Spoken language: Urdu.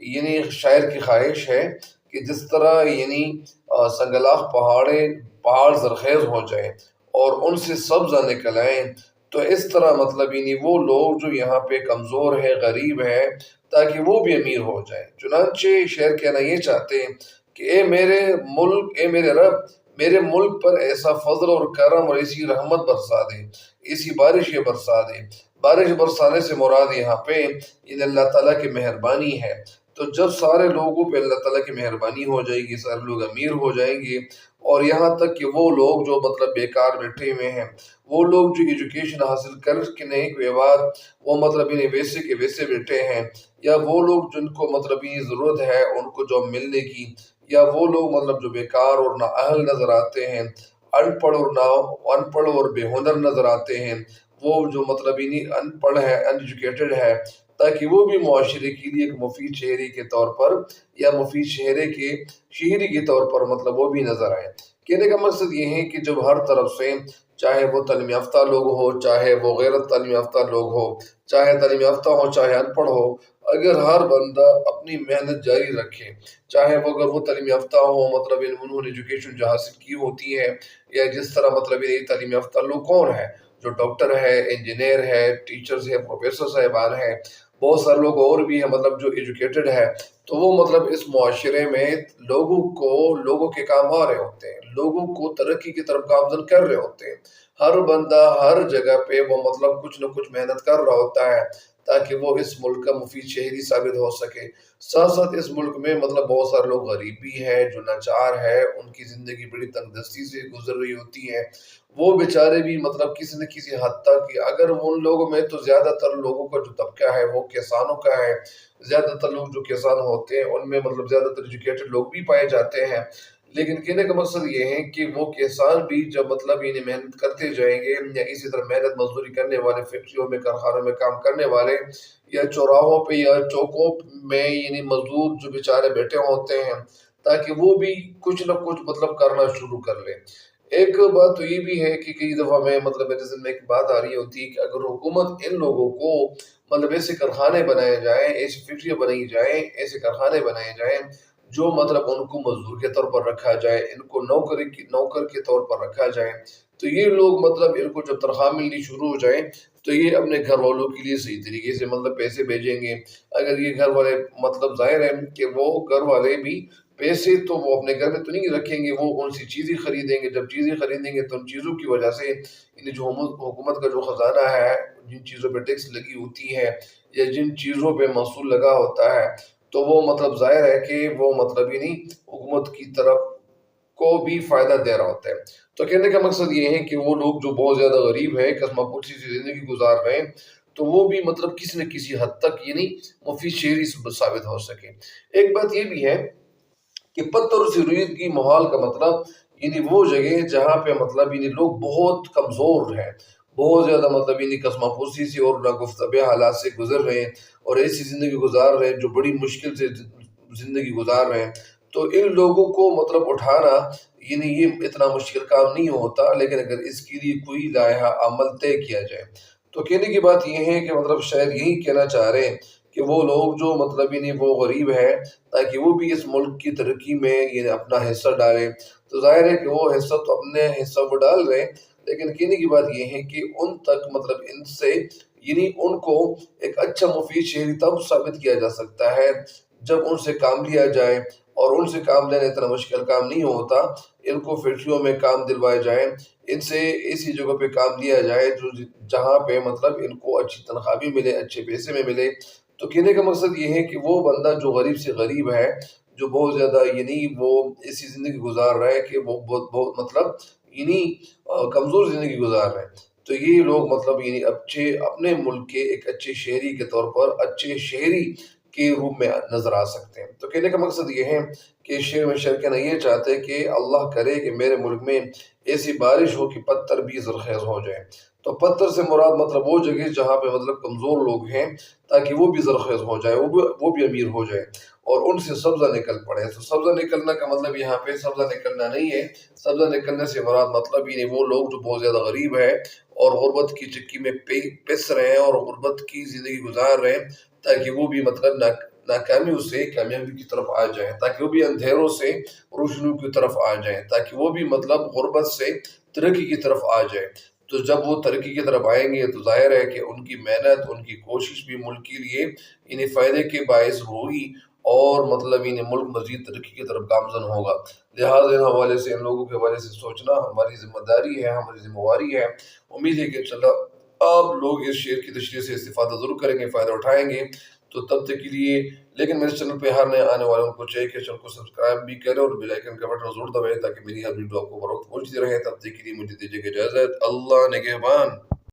یعنی شاعر کی خواہش ہے کہ جس طرح یعنی سنگلاخ پہاڑ زرخیز ہو جائیں اور ان سے سبزہ نکل آئیں، تو اس طرح مطلب یعنی وہ لوگ جو یہاں پہ کمزور ہے، غریب ہے، تاکہ وہ بھی امیر ہو جائیں۔ چنانچہ شعر کہنا یہ چاہتے ہیں کہ اے میرے ملک، اے میرے رب، میرے ملک پر ایسا فضل اور کرم اور ایسی رحمت برسا دے، ایسی بارش یہ برسا دے۔ بارش برسانے سے مراد یہاں پہ یہ اللہ تعالیٰ کی مہربانی ہے۔ تو جب سارے لوگوں پہ اللہ تعالیٰ کی مہربانی ہو جائے گی، سارے لوگ امیر ہو جائیں گے، اور یہاں تک کہ وہ لوگ جو مطلب بیکار بیٹھے ہوئے ہیں، وہ لوگ جو ایجوکیشن حاصل کر کے نہیں کوئی بعد وہ مطلب انہیں ویسے کے ویسے بیٹھے ہیں، یا وہ لوگ جن کو مطلب یہ ضرورت ہے ان کو جاب ملنے کی، یا وہ لوگ مطلب جو بیکار اور نااہل نظر آتے ہیں، ان پڑھ اور بے ہنر نظر آتے ہیں، وہ جو مطلب انہیں ان پڑھ ہے، ان ایجوکیٹڈ ہے، تاکہ وہ بھی معاشرے کے لیے ایک مفید شہری کے طور پر یا مفید شہری کے طور پر مطلب وہ بھی نظر آئے۔ کہنے کا مقصد یہ ہے کہ جب ہر طرف سے، چاہے وہ تعلیم یافتہ لوگ ہو، چاہے وہ غیر تعلیم یافتہ لوگ ہو، چاہے تعلیم یافتہ ہو چاہے ان پڑھ ہو، اگر ہر بندہ اپنی محنت جاری رکھے، چاہے وہ اگر وہ تعلیم یافتہ ہو، مطلب انہوں نے ایجوکیشن جو حاصل کی ہوتی ہے، یا جس طرح مطلب یہ تعلیم یافتہ لوگ کون ہے، جو ڈاکٹر ہے، انجینئر ہے، ٹیچرز ہے، پروفیسر صاحبان ہیں، بہت سارے لوگ اور بھی ہیں مطلب جو ایجوکیٹڈ ہے، تو وہ مطلب اس معاشرے میں لوگوں کے کام آ رہے ہوتے ہیں، لوگوں کو ترقی کی طرف گامزن کر رہے ہوتے ہیں۔ ہر بندہ ہر جگہ پہ وہ مطلب کچھ نہ کچھ محنت کر رہا ہوتا ہے تاکہ وہ اس ملک کا مفید شہری ثابت ہو سکے۔ ساتھ ساتھ اس ملک میں مطلب بہت سارے لوگ غریب بھی ہیں، جو لاچار ہے، ان کی زندگی بڑی تنگ دستی سے گزر رہی ہوتی ہے، وہ بیچارے بھی مطلب کسی نہ کسی حد تک، اگر ان لوگوں میں تو زیادہ تر لوگوں کا جو طبقہ ہے وہ کسانوں کا ہے، زیادہ تر لوگ جو کسان ہوتے ہیں ان میں مطلب زیادہ تر ایجوکیٹڈ لوگ بھی پائے جاتے ہیں، لیکن کہنے کا مقصد یہ ہے کہ وہ کسان بھی جب مطلب انہیں محنت کرتے جائیں گے، یا اسی طرح محنت مزدوری کرنے والے، فیکٹریوں میں، کارخانوں میں کام کرنے والے، یا چوراہوں پہ یا چوکوں میں یعنی مزدور جو بیچارے بیٹھے ہوتے ہیں، تاکہ وہ بھی کچھ نہ کچھ مطلب کرنا شروع کر لیں۔ ایک بات تو یہ بھی ہے کہ کئی دفعہ میں مطلب میرے ذہن میں ایک بات آ رہی ہوتی ہے کہ اگر حکومت ان لوگوں کو مطلب ایسے کارخانے بنائے جائیں، ایسی فیکٹریاں بنائی جائیں، ایسے کارخانے بنائے جائیں جو مطلب ان کو مزدور کے طور پر رکھا جائے، ان کو نوکر کے طور پر رکھا جائے، تو یہ لوگ مطلب ان کو جب تنخواہ ملنی شروع ہو جائے تو یہ اپنے گھر والوں کے لیے صحیح طریقے سے مطلب پیسے بھیجیں گے۔ اگر یہ گھر والے مطلب ظاہر ہے کہ وہ گھر والے بھی پیسے تو وہ اپنے گھر میں تو نہیں رکھیں گے، وہ ان سی چیزیں خریدیں گے، جب چیزیں خریدیں گے تو ان چیزوں کی وجہ سے جو حکومت کا جو خزانہ ہے، جن چیزوں پہ ٹیکس لگی ہوتی ہے یا جن چیزوں پہ محصول لگا ہوتا ہے، تو وہ مطلب ظاہر ہے کہ وہ مطلب ہی نہیں حکومت کی طرف کو بھی فائدہ دے رہا ہوتا ہے۔ تو کہنے کا مقصد یہ ہے کہ وہ لوگ جو بہت زیادہ غریب ہیں، قسمہ پرسی سے زندگی گزار رہے ہیں، تو وہ بھی مطلب کسی نہ کسی حد تک یعنی مفید شہری ثابت ہو سکے۔ ایک بات یہ بھی ہے کہ پتھر سے رویدگی محال کا مطلب یعنی وہ جگہ جہاں پہ مطلب یعنی لوگ بہت کمزور ہیں، بہت زیادہ مطلب یعنی قسمہ پرسی سے اور ناگفتہ حالات سے گزر رہے ہیں، اور ایسی زندگی گزار رہے ہیں جو بڑی مشکل سے زندگی گزار رہے ہیں، تو ان لوگوں کو مطلب اٹھانا یعنی یہ اتنا مشکل کام نہیں ہوتا، لیکن اگر اس کے لیے کوئی لائحہ عمل طے کیا جائے تو کہنے کی بات یہ ہے کہ مطلب شاید یہی کہنا چاہ رہے ہیں کہ وہ لوگ جو مطلب یعنی وہ غریب ہے، تاکہ وہ بھی اس ملک کی ترقی میں یعنی اپنا حصہ ڈالیں، تو ظاہر ہے کہ وہ حصہ تو اپنے حصہ وہ ڈال رہے ہیں، لیکن کہنے کی بات یہ ہے کہ ان تک مطلب ان سے یعنی ان کو ایک اچھا مفید شہری تب ثابت کیا جا سکتا ہے جب ان سے کام لیا جائے، اور ان سے کام لینا اتنا مشکل کام نہیں ہوتا۔ ان کو فیکٹریوں میں کام دلوائے جائیں، ان سے ایسی جگہ پہ کام لیا جائے جہاں پہ مطلب ان کو اچھی تنخواہ بھی ملے، اچھے پیسے میں ملے۔ تو کہنے کا مقصد یہ ہے کہ وہ بندہ جو غریب سے غریب ہے، جو بہت زیادہ یعنی وہ ایسی زندگی گزار رہا ہے کہ وہ بہت مطلب یعنی کمزور زندگی گزار رہے ہیں، تو یہ لوگ مطلب یعنی اپنے ملک کے ایک اچھے شہری کے طور پر اچھے شہری کے روپ میں نظر آ سکتے ہیں۔ تو کہنے کا مقصد یہ ہے کہ شعر میں شاعر کہنا یہ چاہتے ہیں کہ اللہ کرے کہ میرے ملک میں ایسی بارش ہو کہ پتھر بھی زرخیز ہو جائے۔ تو پتھر سے مراد مطلب وہ جگہ جہاں پہ مطلب کمزور لوگ ہیں، تاکہ وہ بھی زرخیز ہو جائے، وہ بھی امیر ہو جائے، اور ان سے سبزہ نکل پڑے۔ تو سبزہ نکلنا کا مطلب یہاں پہ سبزہ نکلنا نہیں ہے، سبزہ نکلنے سے مراد مطلب یعنی وہ لوگ جو بہت زیادہ غریب ہے اور غربت کی چکی میں پس رہے ہیں اور غربت کی زندگی گزار رہے ہیں، تاکہ وہ بھی مطلب ناکامیوں سے کامیابی کی طرف آ جائیں، تاکہ وہ بھی اندھیروں سے روشنیوں کی طرف آ جائیں، تاکہ وہ بھی مطلب غربت سے ترقی کی طرف آ جائیں۔ تو جب وہ ترقی کی طرف آئیں گے تو ظاہر ہے کہ ان کی محنت، ان کی کوشش بھی ملک کے لیے انہیں فائدے کے باعث ہوگی، اور مطلب انہیں ملک مزید ترقی کی طرف گامزن ہوگا۔ لہٰذا ان حوالے سے، ان لوگوں کے حوالے سے سوچنا ہماری ذمہ داری ہے، ہماری ذمہ واری ہے۔ امید ہے کہ انشاءاللہ آپ لوگ اس شعر کی تشریح سے استفادہ ضرور کریں گے، فائدہ اٹھائیں گے۔ تو تب تک کے لیے لیکن میرے چینل پہ ہر نئے آنے والوں کو چاہیے کہ چینل کو سبسکرائب بھی کریں اور بیل آئیکن کا بٹن ضرور دبائیں، تاکہ میری ہر ویڈیو آپ کو بر وقت پہنچتی رہے۔ تب تک کے لیے مجھے دیجیے اجازت۔ اللہ نگہبان۔